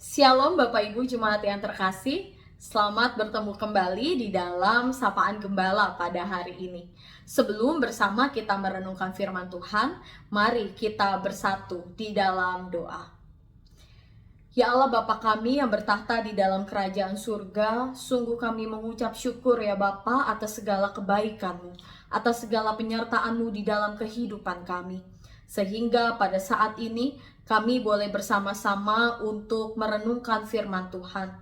Shalom Bapak Ibu Jemaat yang terkasih, selamat bertemu kembali di dalam Sapaan Gembala pada hari ini. Sebelum bersama kita merenungkan firman Tuhan, mari kita bersatu di dalam doa. Ya Allah Bapa kami yang bertahta di dalam kerajaan surga, sungguh kami mengucap syukur ya Bapa atas segala kebaikan-Mu, atas segala penyertaan-Mu di dalam kehidupan kami. Sehingga pada saat ini kami boleh bersama-sama untuk merenungkan firman Tuhan.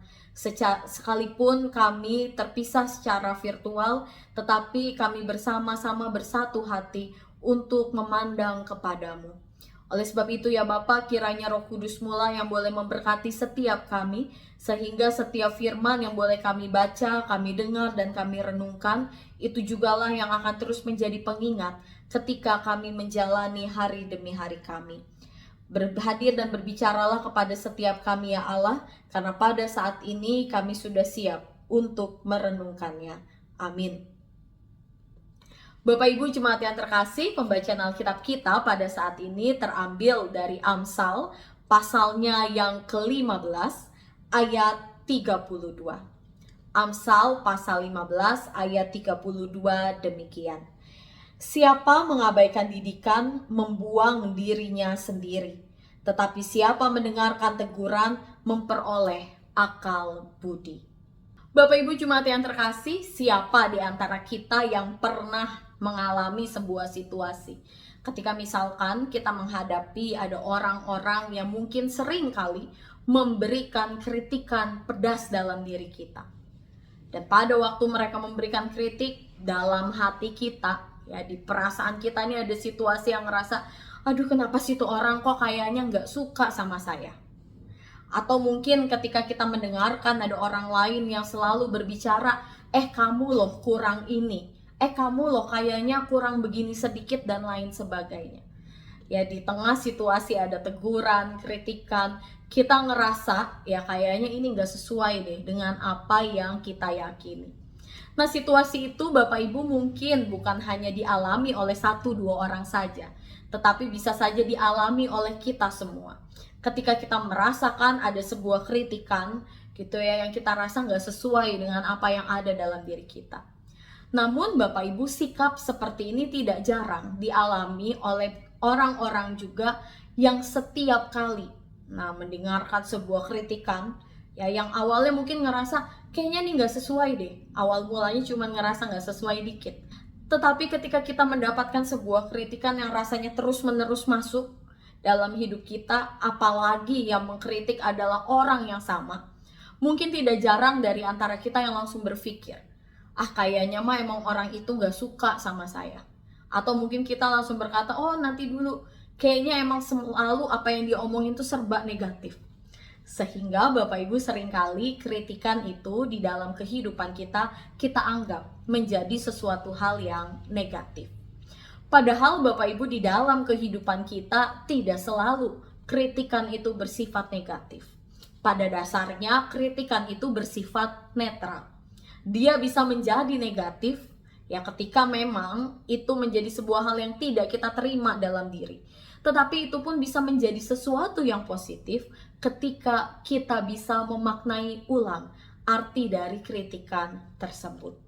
Sekalipun kami terpisah secara virtual, tetapi kami bersama-sama bersatu hati untuk memandang kepadamu. Oleh sebab itu ya Bapa, kiranya Roh Kudus mula yang boleh memberkati setiap kami, sehingga setiap firman yang boleh kami baca, kami dengar, dan kami renungkan, itu jugalah yang akan terus menjadi pengingat ketika kami menjalani hari demi hari kami. Berhadir dan berbicaralah kepada setiap kami ya Allah, karena pada saat ini kami sudah siap untuk merenungkannya. Amin. Bapak Ibu Jemaat yang terkasih, pembacaan Alkitab kita pada saat ini terambil dari Amsal, pasalnya yang ke-15, ayat 32. Amsal pasal 15 ayat 32 demikian. Siapa mengabaikan didikan, membuang dirinya sendiri. Tetapi siapa mendengarkan teguran, memperoleh akal budi. Bapak Ibu Jemaat yang terkasih, siapa di antara kita yang pernah mengalami sebuah situasi ketika misalkan kita menghadapi ada orang-orang yang mungkin sering kali memberikan kritikan pedas dalam diri kita. Dan pada waktu mereka memberikan kritik, dalam hati kita, ya di perasaan kita ini ada situasi yang ngerasa, aduh kenapa sih tuh orang kok kayaknya nggak suka sama saya. Atau mungkin ketika kita mendengarkan ada orang lain yang selalu berbicara, kamu loh kurang ini, kamu loh kayaknya kurang begini sedikit dan lain sebagainya. Ya di tengah situasi ada teguran, kritikan, kita ngerasa ya kayaknya ini gak sesuai deh dengan apa yang kita yakini. Nah situasi itu Bapak Ibu mungkin bukan hanya dialami oleh 1-2 orang saja, tetapi bisa saja dialami oleh kita semua. Ketika kita merasakan ada sebuah kritikan gitu ya yang kita rasa gak sesuai dengan apa yang ada dalam diri kita. Namun Bapak Ibu, sikap seperti ini tidak jarang dialami oleh orang-orang juga yang setiap kali mendengarkan sebuah kritikan ya yang awalnya mungkin ngerasa kayaknya nih gak sesuai deh. Awal mulanya cuma ngerasa gak sesuai dikit. Tetapi ketika kita mendapatkan sebuah kritikan yang rasanya terus-menerus masuk dalam hidup kita, apalagi yang mengkritik adalah orang yang sama, mungkin tidak jarang dari antara kita yang langsung berpikir, kayaknya mah emang orang itu gak suka sama saya. Atau mungkin kita langsung berkata, oh nanti dulu, kayaknya emang selalu apa yang diomongin itu serba negatif. Sehingga Bapak Ibu seringkali kritikan itu di dalam kehidupan kita anggap menjadi sesuatu hal yang negatif. Padahal Bapak Ibu di dalam kehidupan kita tidak selalu kritikan itu bersifat negatif. Pada dasarnya kritikan itu bersifat netral. Dia bisa menjadi negatif ya ketika memang itu menjadi sebuah hal yang tidak kita terima dalam diri. Tetapi itu pun bisa menjadi sesuatu yang positif ketika kita bisa memaknai ulang arti dari kritikan tersebut.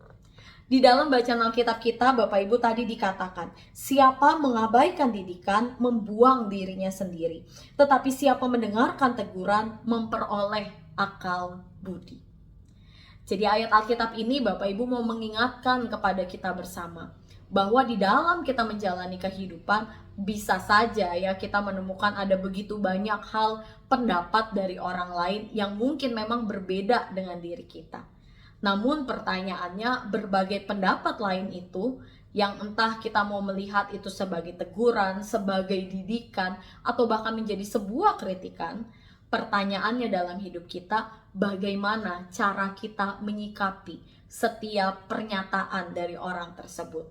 Di dalam bacaan Alkitab kita, Bapak Ibu tadi dikatakan, siapa mengabaikan didikan, membuang dirinya sendiri. Tetapi siapa mendengarkan teguran, memperoleh akal budi. Jadi ayat Alkitab ini Bapak Ibu mau mengingatkan kepada kita bersama bahwa di dalam kita menjalani kehidupan bisa saja ya kita menemukan ada begitu banyak hal pendapat dari orang lain yang mungkin memang berbeda dengan diri kita. Namun pertanyaannya, berbagai pendapat lain itu yang entah kita mau melihat itu sebagai teguran, sebagai didikan, atau bahkan menjadi sebuah kritikan, pertanyaannya dalam hidup kita, bagaimana cara kita menyikapi setiap pernyataan dari orang tersebut.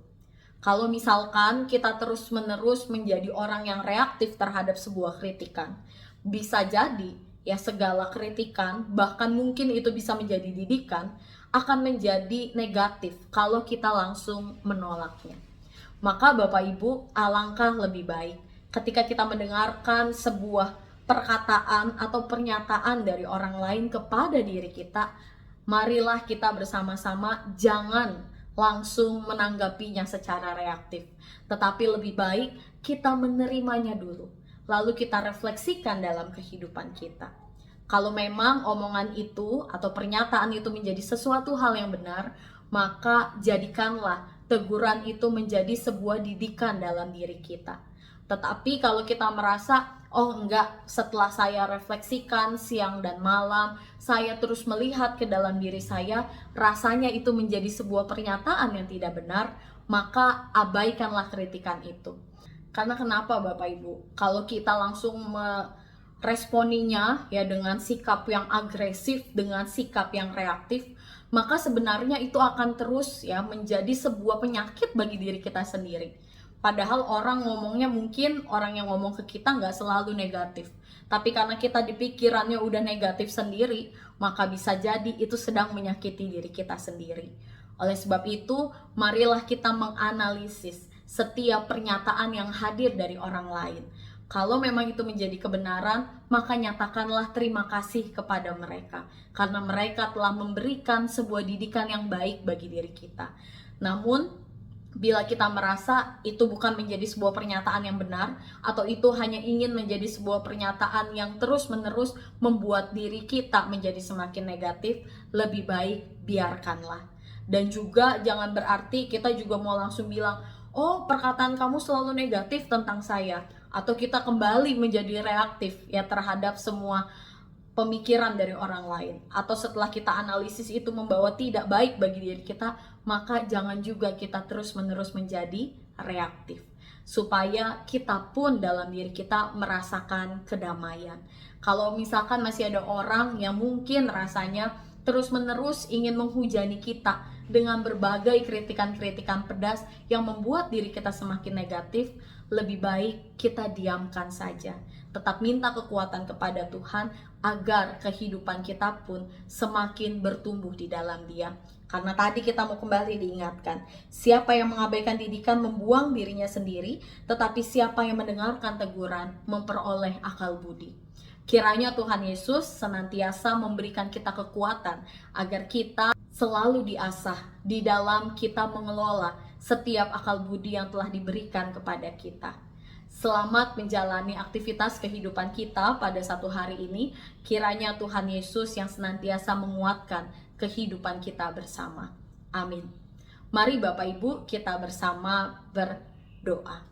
Kalau misalkan kita terus-menerus menjadi orang yang reaktif terhadap sebuah kritikan, bisa jadi ya segala kritikan, bahkan mungkin itu bisa menjadi didikan, akan menjadi negatif kalau kita langsung menolaknya. Maka Bapak Ibu, alangkah lebih baik ketika kita mendengarkan sebuah perkataan atau pernyataan dari orang lain kepada diri kita, marilah kita bersama-sama jangan langsung menanggapinya secara reaktif, tetapi lebih baik kita menerimanya dulu, lalu kita refleksikan dalam kehidupan kita. Kalau memang omongan itu atau pernyataan itu menjadi sesuatu hal yang benar, maka jadikanlah teguran itu menjadi sebuah didikan dalam diri kita. Tetapi kalau kita merasa, oh enggak, setelah saya refleksikan siang dan malam, saya terus melihat ke dalam diri saya, rasanya itu menjadi sebuah pernyataan yang tidak benar, maka abaikanlah kritikan itu. Karena kenapa Bapak Ibu? Kalau kita langsung meresponinya ya dengan sikap yang agresif, dengan sikap yang reaktif, maka sebenarnya itu akan terus ya menjadi sebuah penyakit bagi diri kita sendiri. Padahal orang ngomongnya, mungkin orang yang ngomong ke kita nggak selalu negatif, tapi karena kita di pikirannya udah negatif sendiri, maka bisa jadi itu sedang menyakiti diri kita sendiri. Oleh sebab itu, marilah kita menganalisis setiap pernyataan yang hadir dari orang lain. Kalau memang itu menjadi kebenaran, maka nyatakanlah terima kasih kepada mereka, karena mereka telah memberikan sebuah didikan yang baik bagi diri kita. Namun, bila kita merasa itu bukan menjadi sebuah pernyataan yang benar, atau itu hanya ingin menjadi sebuah pernyataan yang terus-menerus membuat diri kita menjadi semakin negatif, lebih baik biarkanlah. Dan juga jangan berarti kita juga mau langsung bilang, oh perkataan kamu selalu negatif tentang saya, atau kita kembali menjadi reaktif ya terhadap semua pemikiran dari orang lain, atau setelah kita analisis itu membawa tidak baik bagi diri kita, maka jangan juga kita terus-menerus menjadi reaktif, supaya kita pun dalam diri kita merasakan kedamaian. Kalau misalkan masih ada orang yang mungkin rasanya terus-menerus ingin menghujani kita dengan berbagai kritikan-kritikan pedas yang membuat diri kita semakin negatif, lebih baik kita diamkan saja. Tetap minta kekuatan kepada Tuhan agar kehidupan kita pun semakin bertumbuh di dalam Dia. Karena tadi kita mau kembali diingatkan, siapa yang mengabaikan didikan membuang dirinya sendiri, tetapi siapa yang mendengarkan teguran memperoleh akal budi. Kiranya Tuhan Yesus senantiasa memberikan kita kekuatan agar kita selalu diasah di dalam kita mengelola setiap akal budi yang telah diberikan kepada kita. Selamat menjalani aktivitas kehidupan kita pada satu hari ini. Kiranya Tuhan Yesus yang senantiasa menguatkan kehidupan kita bersama. Amin. Mari Bapak Ibu kita bersama berdoa.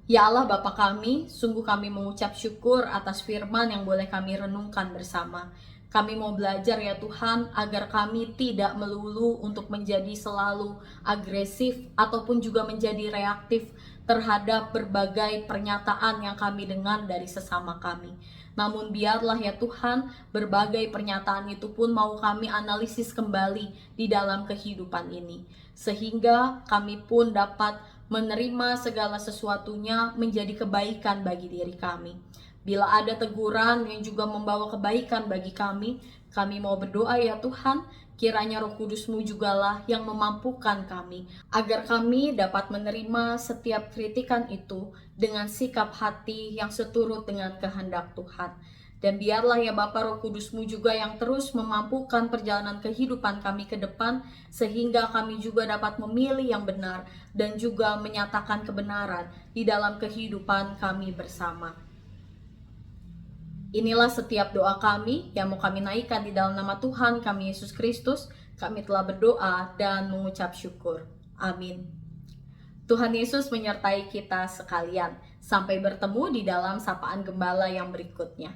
Ya Allah Bapa kami, sungguh kami mengucap syukur atas firman yang boleh kami renungkan bersama. Kami mau belajar ya Tuhan, agar kami tidak melulu untuk menjadi selalu agresif ataupun juga menjadi reaktif terhadap berbagai pernyataan yang kami dengar dari sesama kami. Namun biarlah ya Tuhan, berbagai pernyataan itu pun mau kami analisis kembali di dalam kehidupan ini, sehingga kami pun dapat menerima segala sesuatunya menjadi kebaikan bagi diri kami. Bila ada teguran yang juga membawa kebaikan bagi kami mau berdoa ya Tuhan, kiranya Roh Kudus-Mu jugalah yang memampukan kami, agar kami dapat menerima setiap kritikan itu dengan sikap hati yang seturut dengan kehendak Tuhan. Dan biarlah ya Bapa, Roh Kudus-Mu juga yang terus memampukan perjalanan kehidupan kami ke depan, sehingga kami juga dapat memilih yang benar dan juga menyatakan kebenaran di dalam kehidupan kami bersama. Inilah setiap doa kami yang mau kami naikkan di dalam nama Tuhan kami Yesus Kristus. Kami telah berdoa dan mengucap syukur. Amin. Tuhan Yesus menyertai kita sekalian. Sampai bertemu di dalam sapaan gembala yang berikutnya.